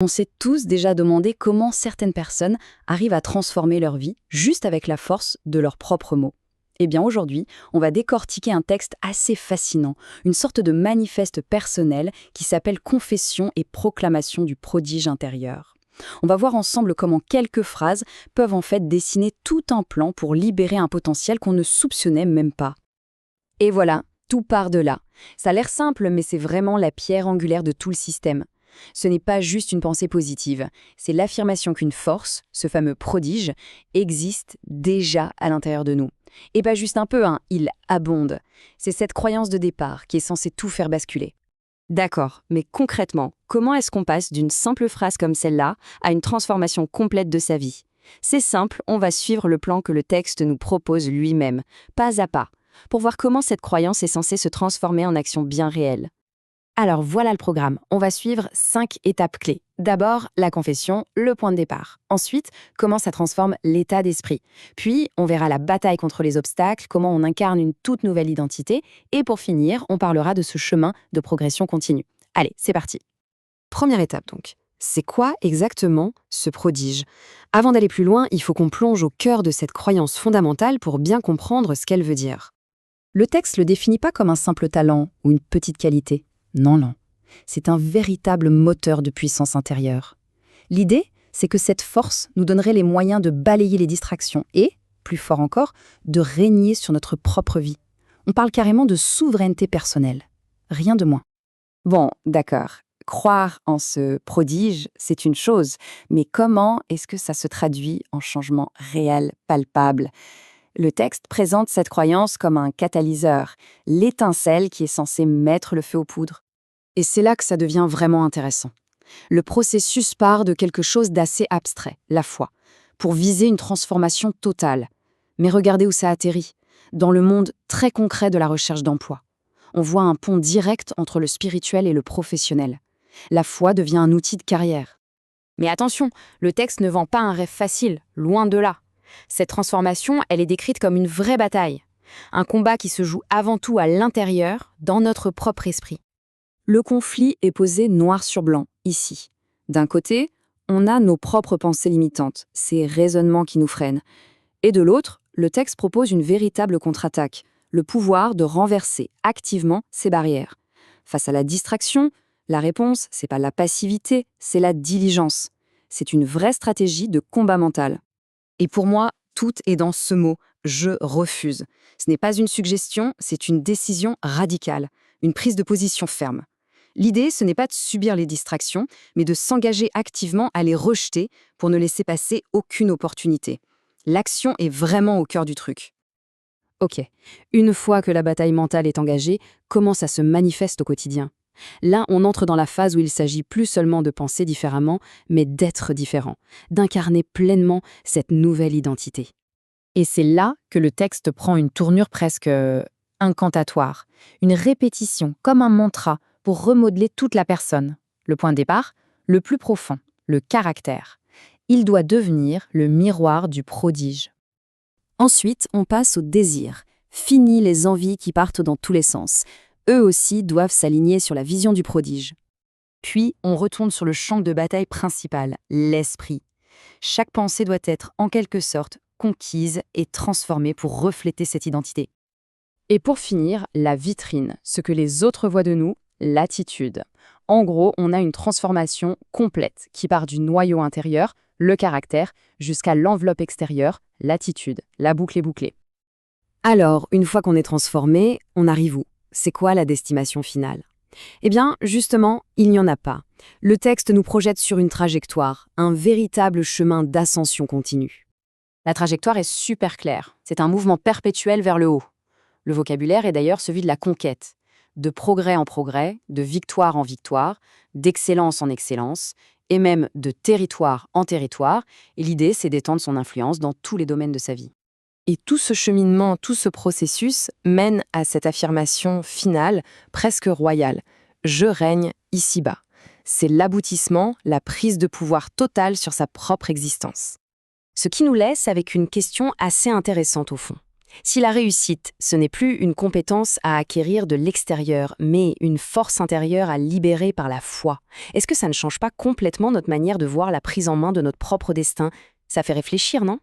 On s'est tous déjà demandé comment certaines personnes arrivent à transformer leur vie juste avec la force de leurs propres mots. Eh bien aujourd'hui, on va décortiquer un texte assez fascinant, une sorte de manifeste personnel qui s'appelle Confession et proclamation du prodige intérieur. On va voir ensemble comment quelques phrases peuvent en fait dessiner tout un plan pour libérer un potentiel qu'on ne soupçonnait même pas. Et voilà, tout part de là. Ça a l'air simple, mais c'est vraiment la pierre angulaire de tout le système. Ce n'est pas juste une pensée positive, c'est l'affirmation qu'une force, ce fameux prodige, existe déjà à l'intérieur de nous. Et pas juste un peu, il abonde. C'est cette croyance de départ qui est censée tout faire basculer. D'accord, mais concrètement, comment est-ce qu'on passe d'une simple phrase comme celle-là à une transformation complète de sa vie? C'est simple, on va suivre le plan que le texte nous propose lui-même, pas à pas, pour voir comment cette croyance est censée se transformer en action bien réelle. Alors voilà le programme. On va suivre 5 étapes clés. D'abord, la confession, le point de départ. Ensuite, comment ça transforme l'état d'esprit. Puis, on verra la bataille contre les obstacles, comment on incarne une toute nouvelle identité. Et pour finir, on parlera de ce chemin de progression continue. Allez, c'est parti. Première étape donc. C'est quoi exactement ce prodige? Avant d'aller plus loin, il faut qu'on plonge au cœur de cette croyance fondamentale pour bien comprendre ce qu'elle veut dire. Le texte ne le définit pas comme un simple talent ou une petite qualité. Non. C'est un véritable moteur de puissance intérieure. L'idée, c'est que cette force nous donnerait les moyens de balayer les distractions et, plus fort encore, de régner sur notre propre vie. On parle carrément de souveraineté personnelle. Rien de moins. Bon, d'accord. Croire en ce prodige, c'est une chose, mais comment est-ce que ça se traduit en changement réel, palpable? Le texte présente cette croyance comme un catalyseur, l'étincelle qui est censée mettre le feu aux poudres. Et c'est là que ça devient vraiment intéressant. Le processus part de quelque chose d'assez abstrait, la foi, pour viser une transformation totale. Mais regardez où ça atterrit, dans le monde très concret de la recherche d'emploi. On voit un pont direct entre le spirituel et le professionnel. La foi devient un outil de carrière. Mais attention, le texte ne vend pas un rêve facile, loin de là. Cette transformation, elle est décrite comme une vraie bataille. Un combat qui se joue avant tout à l'intérieur, dans notre propre esprit. Le conflit est posé noir sur blanc, ici. D'un côté, on a nos propres pensées limitantes, ces raisonnements qui nous freinent. Et de l'autre, le texte propose une véritable contre-attaque, le pouvoir de renverser activement ces barrières. Face à la distraction, la réponse, c'est pas la passivité, c'est la diligence. C'est une vraie stratégie de combat mental. Et pour moi, tout est dans ce mot « je refuse ». Ce n'est pas une suggestion, c'est une décision radicale, une prise de position ferme. L'idée, ce n'est pas de subir les distractions, mais de s'engager activement à les rejeter pour ne laisser passer aucune opportunité. L'action est vraiment au cœur du truc. Ok, une fois que la bataille mentale est engagée, comment ça se manifeste au quotidien? Là, on entre dans la phase où il s'agit plus seulement de penser différemment, mais d'être différent, d'incarner pleinement cette nouvelle identité. Et c'est là que le texte prend une tournure presque incantatoire, une répétition, comme un mantra, pour remodeler toute la personne. Le point de départ, le plus profond, le caractère. Il doit devenir le miroir du prodige. Ensuite, on passe au désir. Fini les envies qui partent dans tous les sens. Eux aussi doivent s'aligner sur la vision du prodige. Puis, on retourne sur le champ de bataille principal, l'esprit. Chaque pensée doit être, en quelque sorte, conquise et transformée pour refléter cette identité. Et pour finir, la vitrine, ce que les autres voient de nous, l'attitude. En gros, on a une transformation complète qui part du noyau intérieur, le caractère, jusqu'à l'enveloppe extérieure, l'attitude. La boucle est bouclée. Alors, une fois qu'on est transformé, on arrive où? C'est quoi la destination finale? Eh bien, justement, il n'y en a pas. Le texte nous projette sur une trajectoire, un véritable chemin d'ascension continue. La trajectoire est super claire. C'est un mouvement perpétuel vers le haut. Le vocabulaire est d'ailleurs celui de la conquête. De progrès en progrès, de victoire en victoire, d'excellence en excellence, et même de territoire en territoire. Et l'idée, c'est d'étendre son influence dans tous les domaines de sa vie. Et tout ce cheminement, tout ce processus mène à cette affirmation finale, presque royale. Je règne ici-bas. C'est l'aboutissement, la prise de pouvoir totale sur sa propre existence. Ce qui nous laisse avec une question assez intéressante au fond. Si la réussite, ce n'est plus une compétence à acquérir de l'extérieur, mais une force intérieure à libérer par la foi, est-ce que ça ne change pas complètement notre manière de voir la prise en main de notre propre destin? Ça fait réfléchir, non?